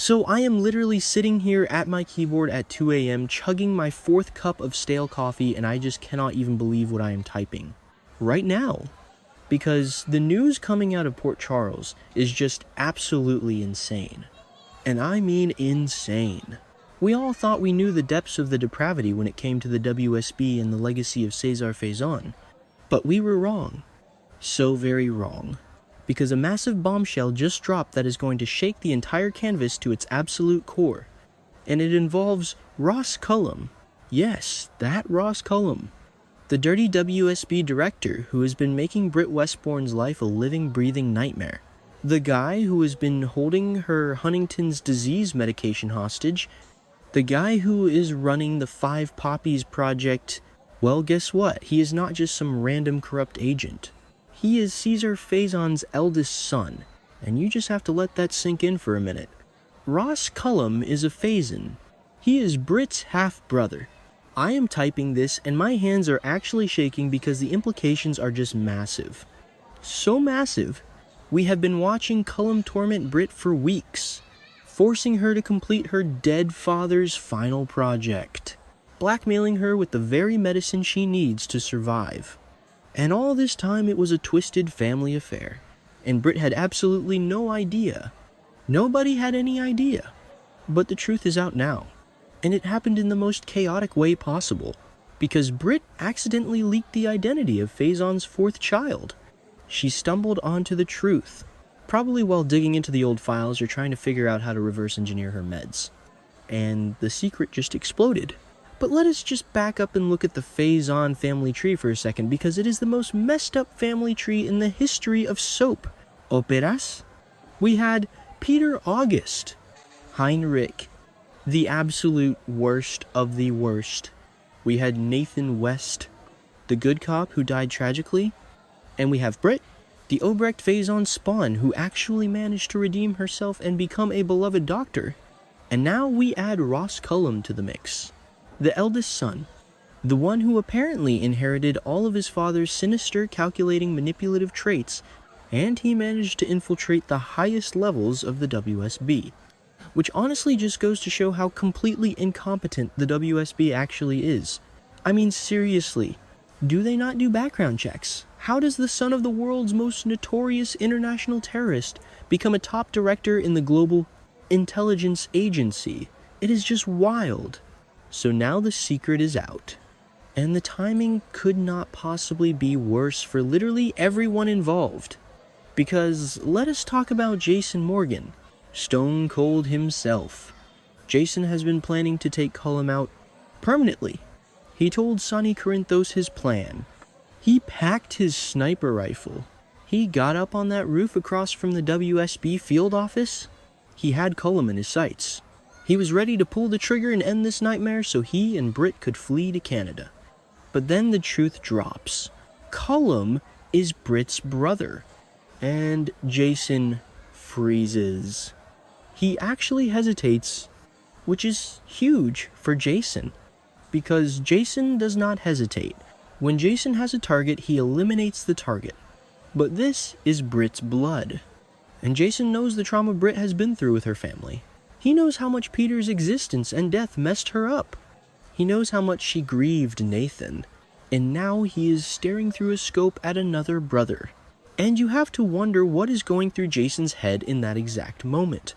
So I am literally sitting here at my keyboard at 2 a.m. chugging my 4th cup of stale coffee, and I just cannot even believe what I am typing right now. Because the news coming out of Port Charles is just absolutely insane. And I mean insane. We all thought we knew the depths of the depravity when it came to the WSB and the legacy of Cesar Faison, but we were wrong. So very wrong. Because a massive bombshell just dropped that is going to shake the entire canvas to its absolute core. And it involves Ross Cullum. Yes, that Ross Cullum. The dirty WSB director who has been making Britt Westbourne's life a living, breathing nightmare. The guy who has been holding her Huntington's disease medication hostage. The guy who is running the 5 Poppies project. Well, guess what? He is not just some random corrupt agent. He is Cesar Faison's eldest son, and you just have to let that sink in for a minute. Ross Cullum is a Faison. He is Britt's half-brother. I am typing this, and my hands are actually shaking because the implications are just massive. So massive, we have been watching Cullum torment Britt for weeks, forcing her to complete her dead father's final project, blackmailing her with the very medicine she needs to survive. And all this time it was a twisted family affair, and Britt had absolutely no idea. Nobody had any idea. But the truth is out now, and it happened in the most chaotic way possible, because Britt accidentally leaked the identity of Faison's 4th child. She stumbled onto the truth, probably while digging into the old files or trying to figure out how to reverse engineer her meds. And the secret just exploded. But let us just back up and look at the Faison family tree for a second, because it is the most messed up family tree in the history of soap operas. We had Peter August, Heinrich, the absolute worst of the worst. We had Nathan West, the good cop who died tragically. And we have Britt, the Obrecht Faison spawn who actually managed to redeem herself and become a beloved doctor. And now we add Ross Cullum to the mix. The eldest son, the one who apparently inherited all of his father's sinister, calculating, manipulative traits, and he managed to infiltrate the highest levels of the WSB, which honestly just goes to show how completely incompetent the WSB actually is. I mean, seriously, do they not do background checks? How does the son of the world's most notorious international terrorist become a top director in the Global Intelligence Agency? It is just wild. So now the secret is out, and the timing could not possibly be worse for literally everyone involved. Because let us talk about Jason Morgan, Stone Cold himself. Jason has been planning to take Cullum out permanently. He told Sonny Corinthos his plan. He packed his sniper rifle. He got up on that roof across from the WSB field office. He had Cullum in his sights. He was ready to pull the trigger and end this nightmare so he and Britt could flee to Canada. But then the truth drops. Cullum is Britt's brother. And Jason freezes. He actually hesitates, which is huge for Jason, because Jason does not hesitate. When Jason has a target, he eliminates the target. But this is Britt's blood. And Jason knows the trauma Britt has been through with her family. He knows how much Peter's existence and death messed her up. He knows how much she grieved Nathan. And now he is staring through a scope at another brother. And you have to wonder what is going through Jason's head in that exact moment.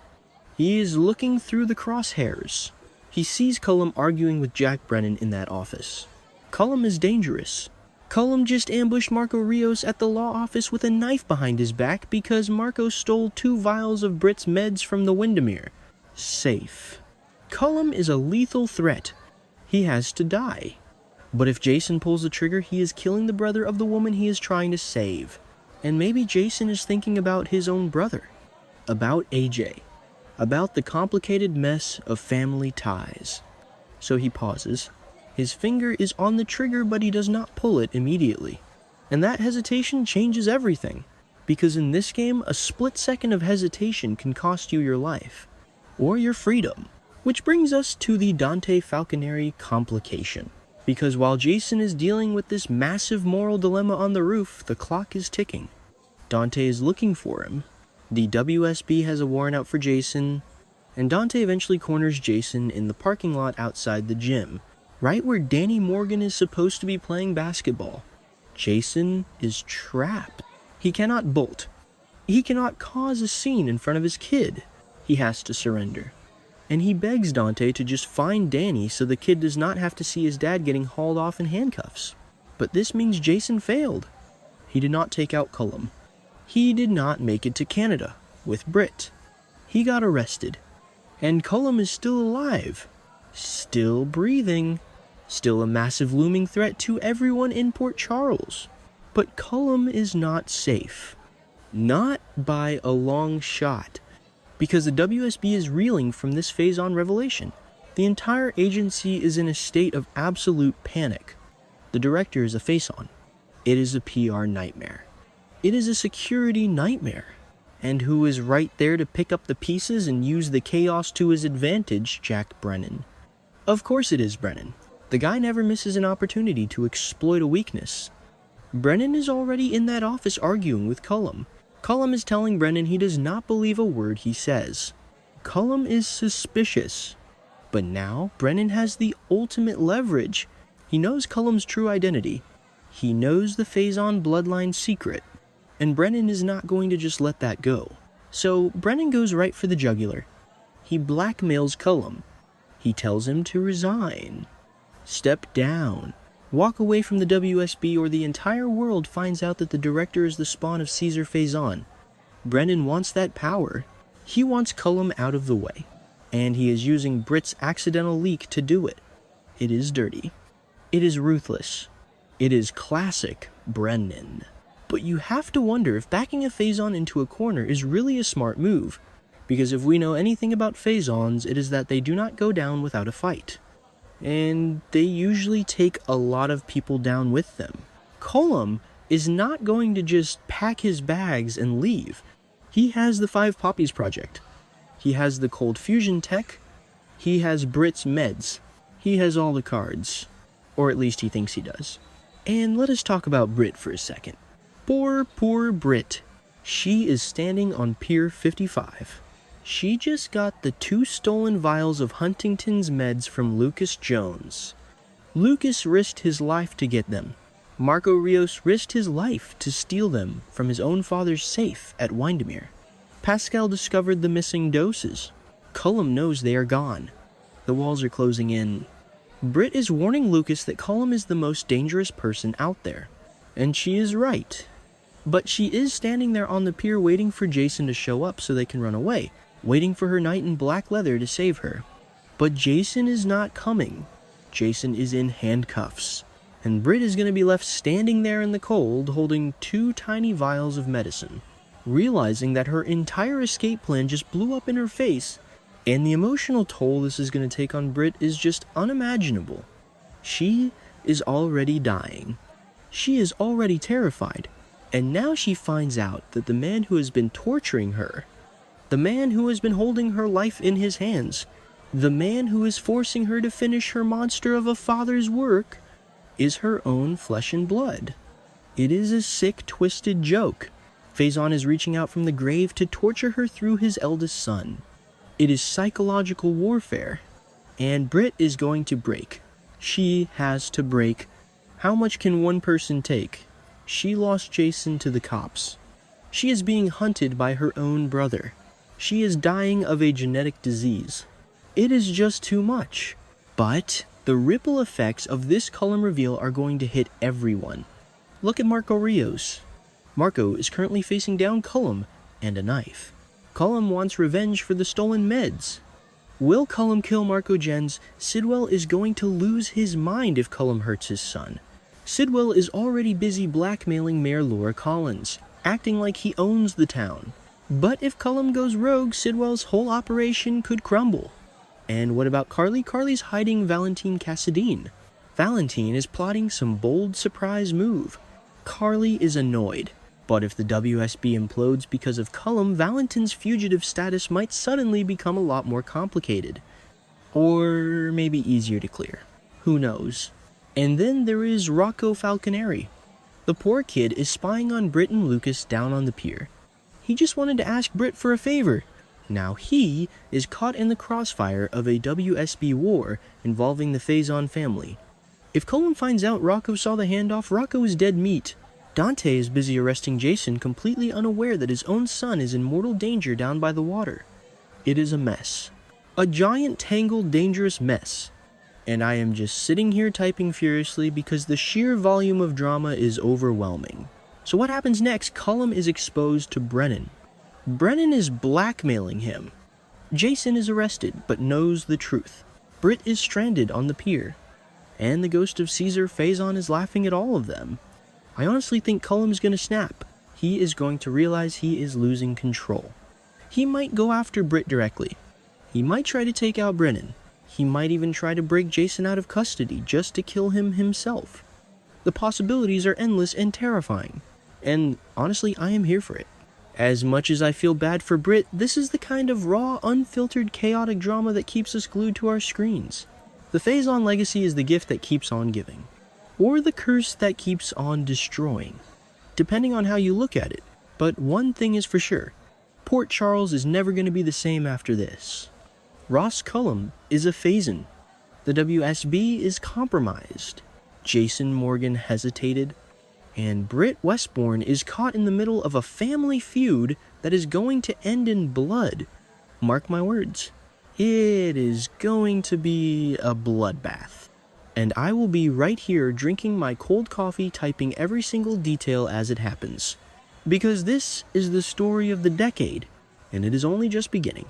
He is looking through the crosshairs. He sees Cullum arguing with Jack Brennan in that office. Cullum is dangerous. Cullum just ambushed Marco Rios at the law office with a knife behind his back because Marco stole 2 vials of Britt's meds from the Windermere. Safe. Cullum is a lethal threat. He has to die. But if Jason pulls the trigger, he is killing the brother of the woman he is trying to save. And maybe Jason is thinking about his own brother. About AJ. About the complicated mess of family ties. So he pauses. His finger is on the trigger, but he does not pull it immediately. And that hesitation changes everything. Because in this game, a split second of hesitation can cost you your life. Or your freedom. Which brings us to the Dante Falconeri complication. Because while Jason is dealing with this massive moral dilemma on the roof, the clock is ticking. Dante is looking for him. The WSB has a warrant out for Jason. and Dante eventually corners Jason in the parking lot outside the gym, right where Danny Morgan is supposed to be playing basketball. Jason is trapped. He cannot bolt. He cannot cause a scene in front of his kid. He has to surrender. And he begs Dante to just find Danny so the kid does not have to see his dad getting hauled off in handcuffs. But this means Jason failed. He did not take out Cullum. He did not make it to Canada with Britt. He got arrested. And Cullum is still alive. Still breathing. Still a massive looming threat to everyone in Port Charles. But Cullum is not safe. Not by a long shot. Because the WSB is reeling from this Faison revelation. The entire agency is in a state of absolute panic. The director is a Faison. It is a PR nightmare. It is a security nightmare. And who is right there to pick up the pieces and use the chaos to his advantage? Jack Brennan. Of course it is Brennan. The guy never misses an opportunity to exploit a weakness. Brennan is already in that office arguing with Cullum. Cullum is telling Brennan he does not believe a word he says. Cullum is suspicious. But now, Brennan has the ultimate leverage. He knows Cullum's true identity. He knows the Faison bloodline secret. And Brennan is not going to just let that go. So, Brennan goes right for the jugular. He blackmails Cullum. He tells him to resign. Step down. Walk away from the WSB or the entire world finds out that the director is the spawn of Caesar Faison. Brennan wants that power. He wants Cullum out of the way. And he is using Britt's accidental leak to do it. It is dirty. It is ruthless. It is classic Brennan. But you have to wonder if backing a Faison into a corner is really a smart move. Because if we know anything about Faisons, it is that they do not go down without a fight. And they usually take a lot of people down with them. Cullum is not going to just pack his bags and leave. He has the 5 Poppies project. He has the cold fusion tech. He has Britt's meds. He has all the cards. Or at least he thinks he does. And let us talk about Britt for a second. Poor Britt. She is standing on Pier 55. She just got the 2 stolen vials of Huntington's meds from Lucas Jones. Lucas risked his life to get them. Marco Rios risked his life to steal them from his own father's safe at Windermere. Pascal discovered the missing doses. Cullum knows they are gone. The walls are closing in. Britt is warning Lucas that Cullum is the most dangerous person out there. And she is right. But she is standing there on the pier waiting for Jason to show up so they can run away. Waiting for her knight in black leather to save her. But Jason is not coming. Jason is in handcuffs. And Britt is going to be left standing there in the cold holding 2 tiny vials of medicine. Realizing that her entire escape plan just blew up in her face. And the emotional toll this is going to take on Britt is just unimaginable. She is already dying. She is already terrified. And now she finds out that the man who has been torturing her, the man who has been holding her life in his hands, the man who is forcing her to finish her monster of a father's work, is her own flesh and blood. It is a sick, twisted joke. Faison is reaching out from the grave to torture her through his eldest son. It is psychological warfare. And Britt is going to break. She has to break. How much can one person take? She lost Jason to the cops. She is being hunted by her own brother. She is dying of a genetic disease. It is just too much. But the ripple effects of this Cullum reveal are going to hit everyone. Look at Marco Rios. Marco is currently facing down Cullum and a knife. Cullum wants revenge for the stolen meds. Will Cullum kill Marco Jens? Sidwell is going to lose his mind if Cullum hurts his son. Sidwell is already busy blackmailing Mayor Laura Collins, acting like he owns the town. But if Cullum goes rogue, Sidwell's whole operation could crumble. And what about Carly? Carly's hiding Valentine Cassadine. Valentine is plotting some bold surprise move. Carly is annoyed. But if the WSB implodes because of Cullum, Valentine's fugitive status might suddenly become a lot more complicated. Or maybe easier to clear. Who knows? And then there is Rocco Falconeri. The poor kid is spying on Britt and Lucas down on the pier. He just wanted to ask Britt for a favor. Now he is caught in the crossfire of a WSB war involving the Faison family. If Cullum finds out Rocco saw the handoff, Rocco is dead meat. Dante is busy arresting Jason, completely unaware that his own son is in mortal danger down by the water. It is a mess. A giant, tangled, dangerous mess. And I am just sitting here typing furiously because the sheer volume of drama is overwhelming. So what happens next? Cullum is exposed to Brennan. Brennan is blackmailing him. Jason is arrested, but knows the truth. Britt is stranded on the pier. And the ghost of Caesar, Faison, is laughing at all of them. I honestly think Cullum is going to snap. He is going to realize he is losing control. He might go after Britt directly. He might try to take out Brennan. He might even try to break Jason out of custody just to kill him himself. The possibilities are endless and terrifying. And honestly, I am here for it. As much as I feel bad for Britt, this is the kind of raw, unfiltered, chaotic drama that keeps us glued to our screens. The Faison legacy is the gift that keeps on giving. Or the curse that keeps on destroying. Depending on how you look at it. But one thing is for sure. Port Charles is never going to be the same after this. Ross Cullum is a Faison. The WSB is compromised. Jason Morgan hesitated. And Britt Westbourne is caught in the middle of a family feud that is going to end in blood. Mark my words. It is going to be a bloodbath. And I will be right here drinking my cold coffee, typing every single detail as it happens. Because this is the story of the decade, and it is only just beginning.